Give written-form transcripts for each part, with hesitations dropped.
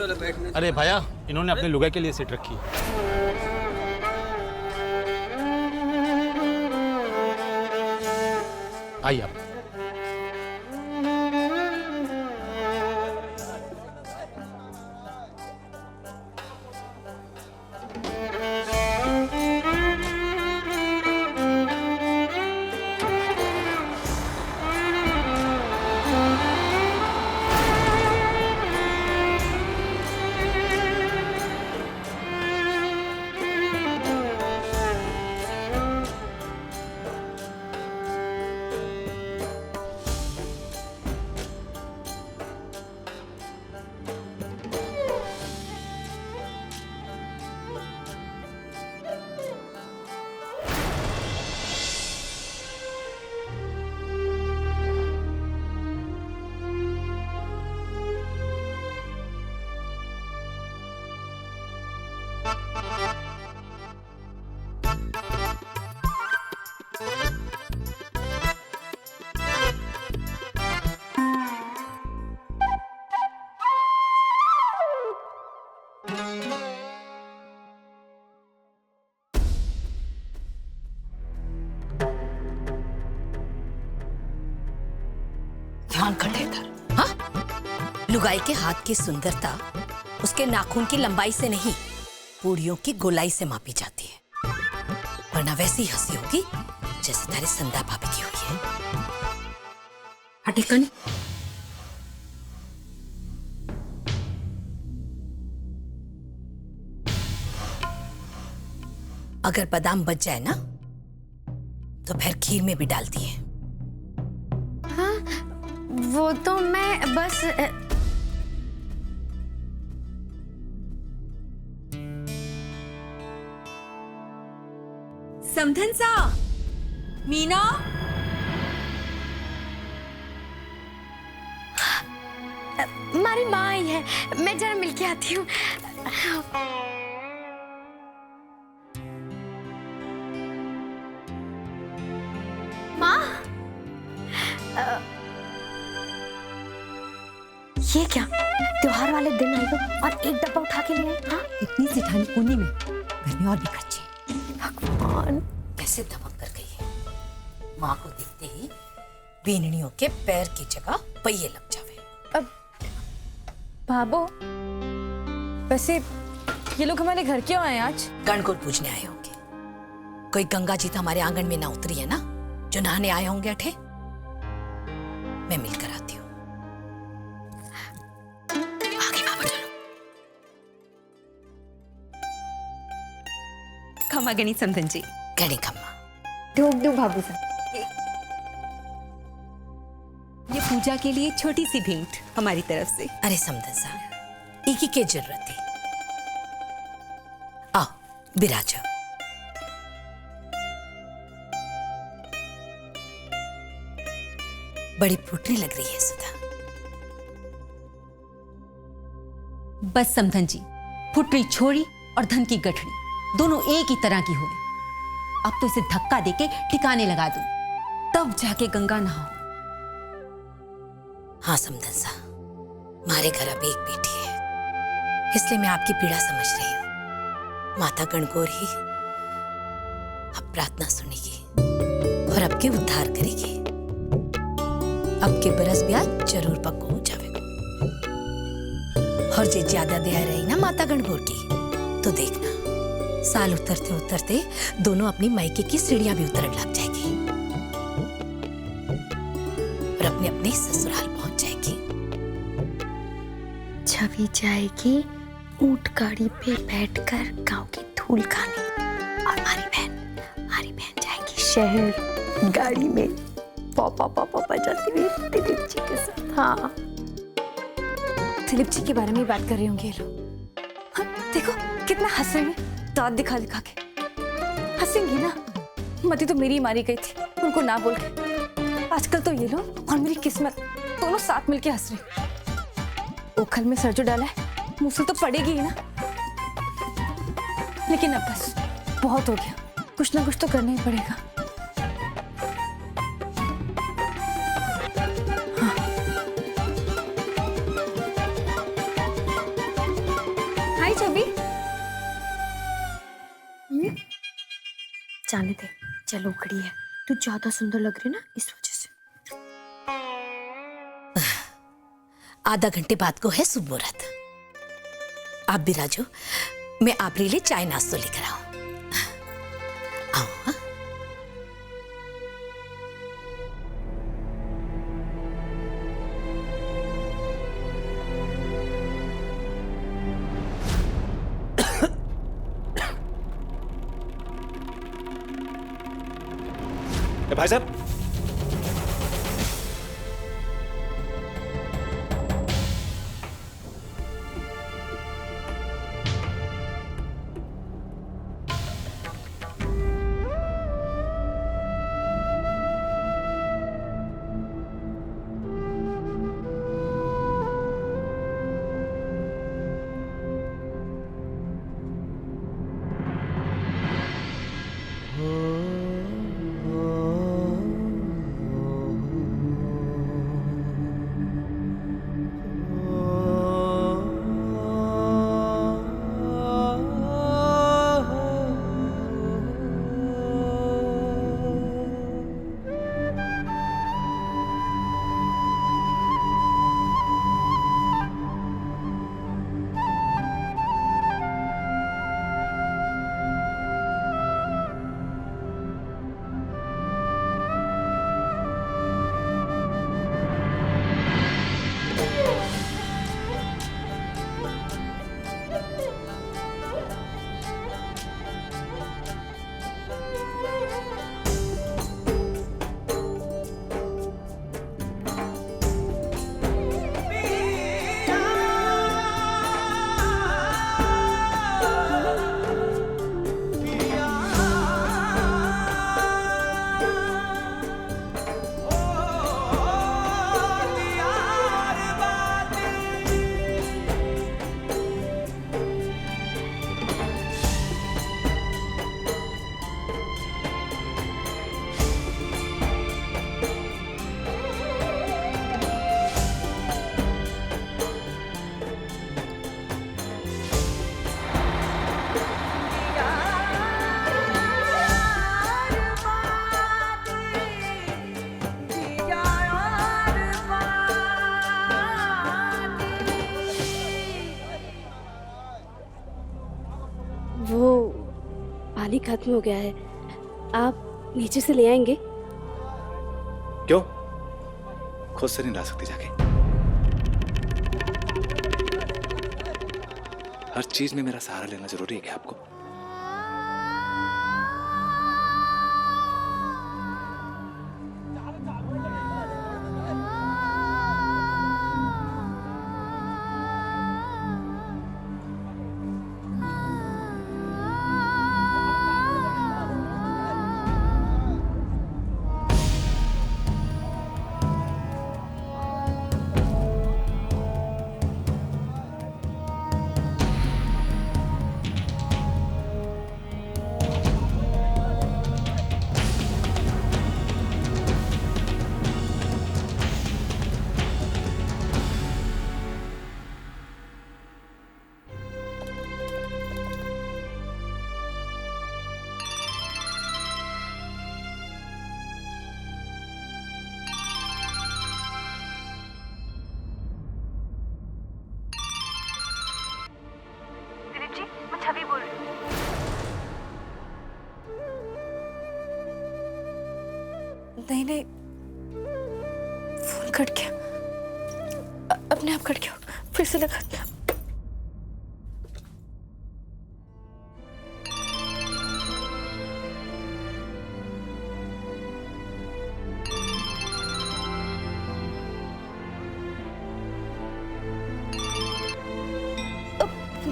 वाला बैठने। अरे भैया, इन्होंने अपने लुगाई के लिए सीट रखी। आइए आप। ध्यान खटे इधर। हाँ, लुगाई के हाथ की सुंदरता उसके नाखून की लंबाई से नहीं, पूड़ियों की गोलाई से मापी जाती है। वरना वैसी हंसी होगी जैसे तारी संदा भाभी की हुई है। हटेगा नहीं। अगर बादाम बच जाए ना तो फिर खीर में भी डालती है। हाँ, वो तो मैं बस समधन सा, मीना। हमारी माँ आई है, मैं जरा मिलके आती हूँ। माँ, ये क्या त्योहार वाले दिन आई हो और एक डब्बा उठा के ले आई? हाँ, इतनी सी ठंड उन्हीं में, घर में और भी खर्चे। भगवान, कैसे दमक कर गई है। माँ को देखते ही बीननियों के पैर की जगह पहिए लग जावे। अब बाबू, वैसे ये लोग हमारे घर क्यों आए आज? गणगौर पूजने आए होंगे। कोई गंगा जी तो हमारे आंगन में ना उतरी है ना, जो नहाने आए होंगे अठे। मैं मिलकर आती हूँ। आगे बाबा चलो। खमा गणी समधन जी। गणी खम्मा। ठोक दो बाबू साहब। ये पूजा के लिए छोटी सी भेंट हमारी तरफ से। अरे समधन साहब, एक ही के जरूरत थी। आओ बिराजो। बड़ी फुटरी लग रही है सुधा। बस समधन जी, फुटरी छोड़ी और धन की गठड़ी दोनों एक ही तरह की हो गई। अब तो इसे धक्का देके ठिकाने लगा दूं, तब जाके गंगा नहाओ। हाँ समधन साहब, हमारे घर अब एक बेटी है, इसलिए मैं आपकी पीड़ा समझ रही हूँ। माता गणगौर ही अब प्रार्थना सुनेगी और आपके उद्धार करेगी। अब के बरस ब्याह जरूर पक्को हो जावे। और जे ज्यादा दया रही ना माता गणगौर की, तो देखना साल उतरते उतरते दोनों अपनी मायके की सीढ़ियां भी उतरने लग जाएगी और अपने अपने ससुराल पहुंच जाएगी। छवि जाएगी ऊंट गाड़ी पे बैठकर गांव की धूल खाने, और हमारी बहन जाएगी शहर गाड़ी में पापा पापा बजाती हुई दिलीप जी के साथ। हाँ, दिलीप जी के बारे में बात कर रही होंगे ये लोग। हाँ, देखो कितना हंस रहे हैं, दांत दिखा दिखा के। हंसेंगी ना, मती तो मेरी मारी गई थी उनको ना बोल के। आजकल तो ये लोग और मेरी किस्मत दोनों साथ मिलके हंस रहे। ओखल में सर जो डाला है, मुंह से तो पड़ेगी ही ना। लेकिन अब बस बहुत हो गया, कुछ ना कुछ तो करना ही पड़ेगा। जाने दे, चलो उखड़ी है, तू ज्यादा सुंदर लग रही है ना इस वजह से। आधा घंटे बाद को है शुभ मुहूर्त। आप भी राजू, मैं आपके लिए चाय नाश्ता लेकर आऊं। आओ। हाँ? भाई साहब, वो पानी खत्म हो गया है, आप नीचे से ले आएंगे? क्यों? खुद से नहीं ला सकती जाके? हर चीज में मेरा सहारा लेना जरूरी है क्या आपको? छवि बोल रही हूँ। नहीं, फोन कट गया, अपने आप कट गया, फिर से लगा।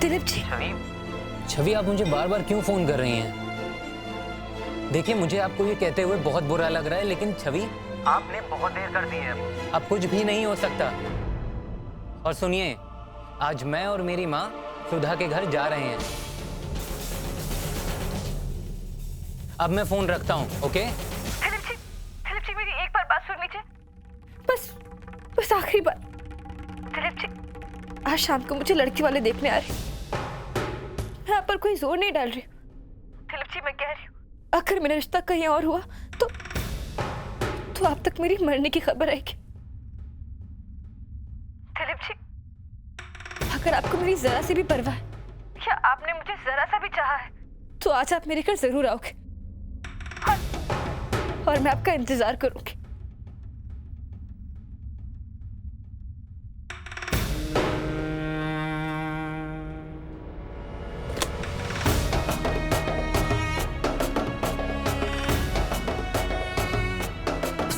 दिलीप जी। छवि, आप मुझे बार बार क्यों फोन कर रही हैं? देखिए, मुझे आपको ये कहते हुए बहुत बुरा लग रहा है, लेकिन छवि, आपने बहुत देर कर दी है। अब कुछ भी नहीं हो सकता। और सुनिए, आज मैं और मेरी माँ सुधा के घर जा रहे हैं। अब मैं फोन रखता हूँ, ओके? दिलीप जी, मेरी एक बार बात सुन लीजिए, बस आखिरी बार। दिलीप जी, आज शाम को मुझे लड़की वाले देखने आ रहे हैं। मैं आप पर कोई जोर नहीं डाल रही। दिलीप मैं कह रही हूँ, अगर मेरा रिश्ता कहीं और हुआ तो आप तक मेरी मरने की खबर आएगी। दिलीप जी, अगर आपको मेरी जरा सी भी परवाह है या आपने मुझे जरा सा भी चाहा है तो आज आप मेरे घर जरूर आओगे और मैं आपका इंतजार करूंगी।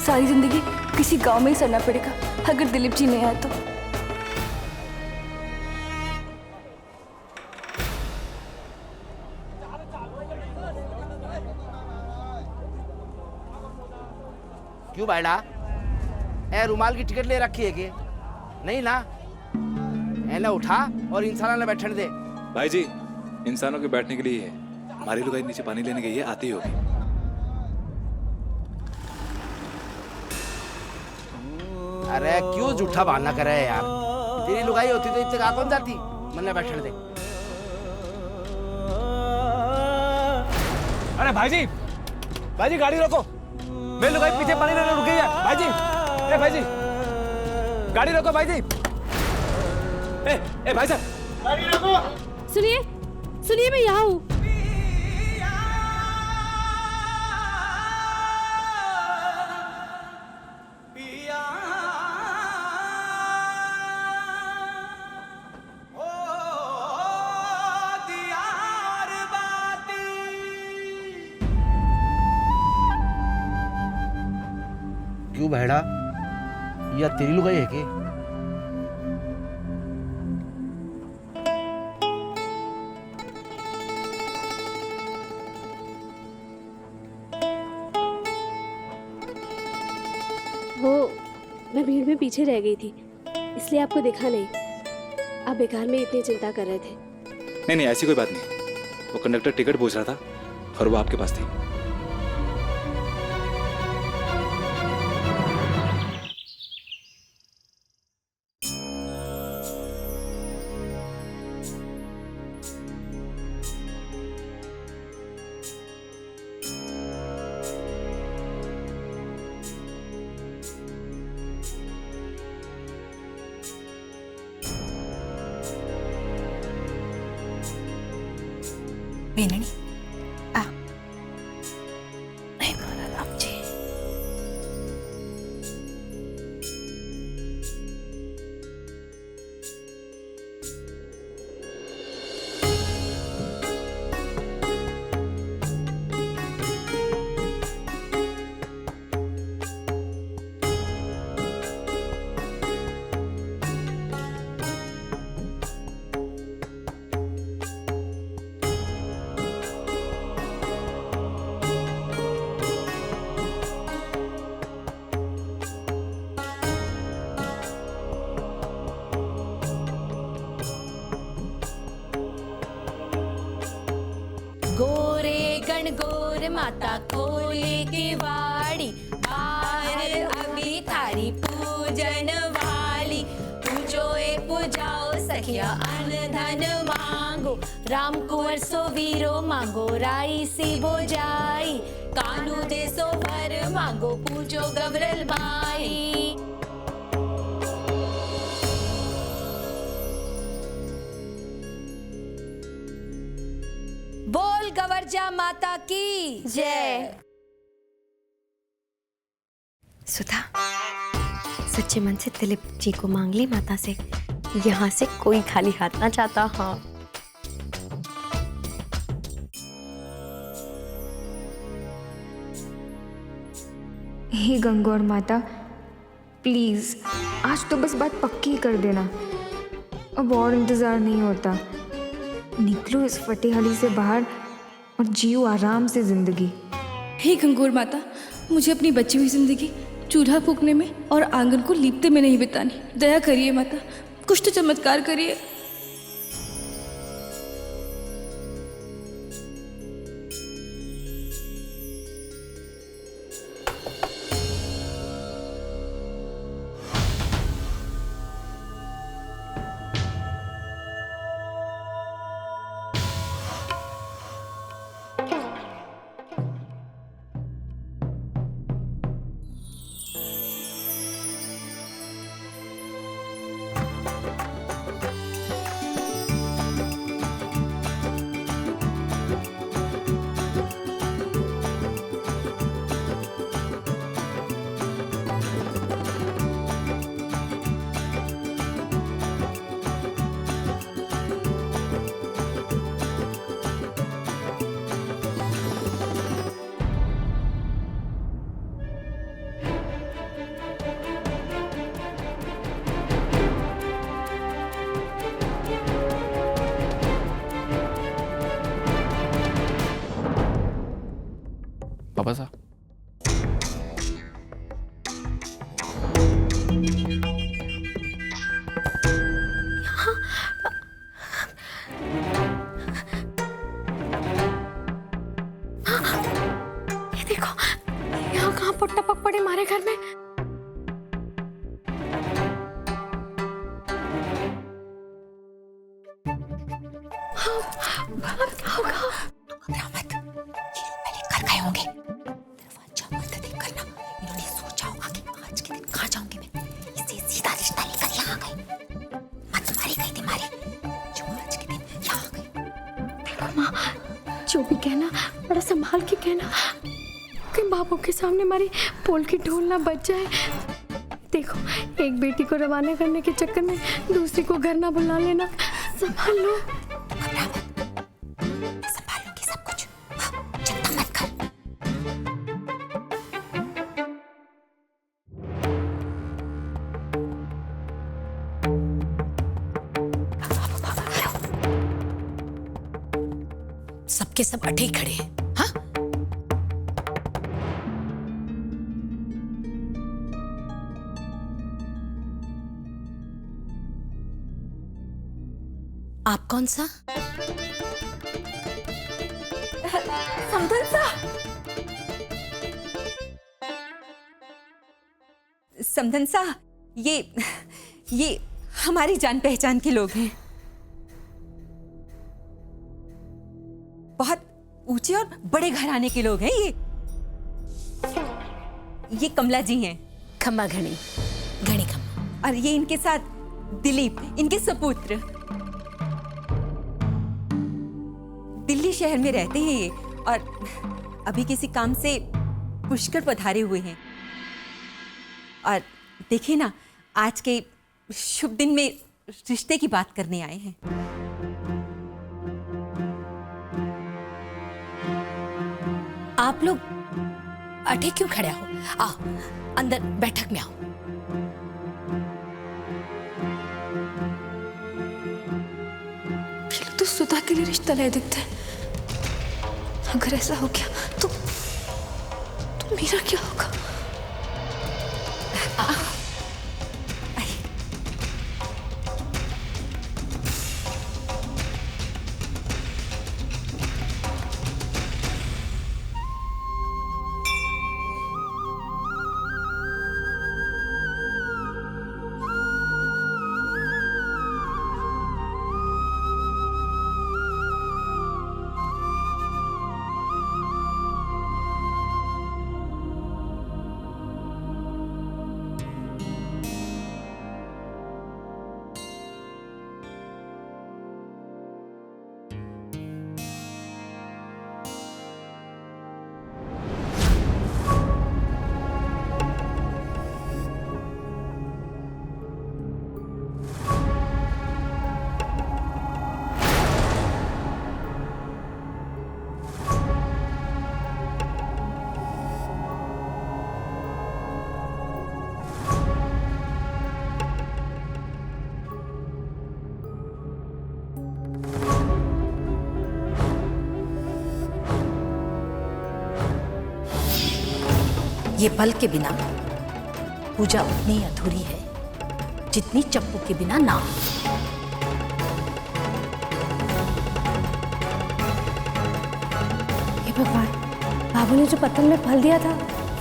सारी जिंदगी किसी गांव में ही सड़ना पड़ेगा अगर दिलीप जी नहीं आए तो। क्यों बैठा ए रुमाल की टिकट ले रखी है कि नहीं ना? ना उठा और इंसान ना बैठने दे। भाई जी, इंसानों के बैठने के लिए है। हमारी लुगाई नीचे पानी लेने गई है, आती होगी। अरे क्यों झूठा बहाना कर रहे हैं यार? तेरी लुगाई होती तो इतने कौन जाती? मन बैठने दे। अरे भाईजी गाड़ी रोको, मेरी लुगाई पीछे पानी लेने रुक गई है। भाईजी गाड़ी रोको भाईजी। ए भाई साहब गाड़ी रोको। सुनिए मैं यहाँ हूँ। क्यों बहड़ा? या तेरी लुगाई है कि? वो मैं भीड़ में पीछे रह गई थी इसलिए आपको देखा नहीं। आप बेकार में इतनी चिंता कर रहे थे। नहीं, ऐसी कोई बात नहीं। वो कंडक्टर टिकट पूछ रहा था और वो आपके पास थी। बेननी आ नहीं बोला राम जी। गोरे गण गोर माता खोले के वाड़ी, बाहर अभी थारी पूजन वाली। पूजो ए पूजाओ सखिया अन धन मांगो, राम कुंवर सो वीरो मांगो राई सी बोजाई। कानू दे सो भर मांगो पूजो गवरल माई। बोल गवर्जा माता की जय। सुधा, सच्चे मन से दिलीप जी को मांग ली माता से, यहाँ से कोई खाली हाथ ना जाता। हाँ हे गंगौर माता, प्लीज आज तो बस बात पक्की कर देना। अब और इंतजार नहीं होता। निकलो इस फटेहाली से बाहर और जियो आराम से जिंदगी। हे गंगोर माता, मुझे अपनी बची हुई जिंदगी चूल्हा फूकने में और आंगन को लीपते में नहीं बितानी। दया करिए माता, कुछ तो चमत्कार करिए। वापस आ। ये देखो, यहाँ कहाँ पुट्टा पक पड़े हमारे घर में। घबरा मत, ये लोग पहले घर गए होंगे। दरवाजा बंद देख करना, इन्होंने सोचा होगा कि आज के दिन कहाँ जाऊंगी मैं, इससे सीधा रिश्ता लेकर यहाँ गए। मत मारी गई थी मारी, जो आज के दिन यहाँ गए। देखो माँ, जो भी कहना बड़ा संभाल के कहना, कि बाबू के सामने हमारी पोल की ढोल ना बच जाए। देखो, एक बेटी को रवाना करने के चक्कर में दूसरी को घर ना बुला लेना। संभाल लो। घबरा मत, संभाल लूंगी सब कुछ, चिंता मत कर। सबके सब अटे ही खड़े हैं। हाँ, आप कौन सा? समधन सा, समधन सा, ये हमारी जान पहचान के लोग हैं। बहुत ऊंचे और बड़े घराने के लोग हैं ये कमला जी हैं। खम्मा घनी, घनी खम्मा। और ये इनके साथ दिलीप, इनके सपुत्र। दिल्ली शहर में रहते हैं ये, और अभी किसी काम से पुष्कर पधारे हुए हैं। और देखिए ना, आज के शुभ दिन में रिश्ते की बात करने आए हैं। आप लोग अटे क्यों खड़े हो? आओ अंदर बैठक में आओ। ये लोग तो सुधा के लिए रिश्ता ले दिखते हैं। अगर ऐसा हो गया तो मेरा क्या होगा? ये बल के बिना पूजा उतनी अधूरी है जितनी चप्पू के बिना नाम। हे भगवान, बाबू ने जो पत्थर में फल दिया था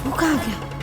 वो कहाँ गया?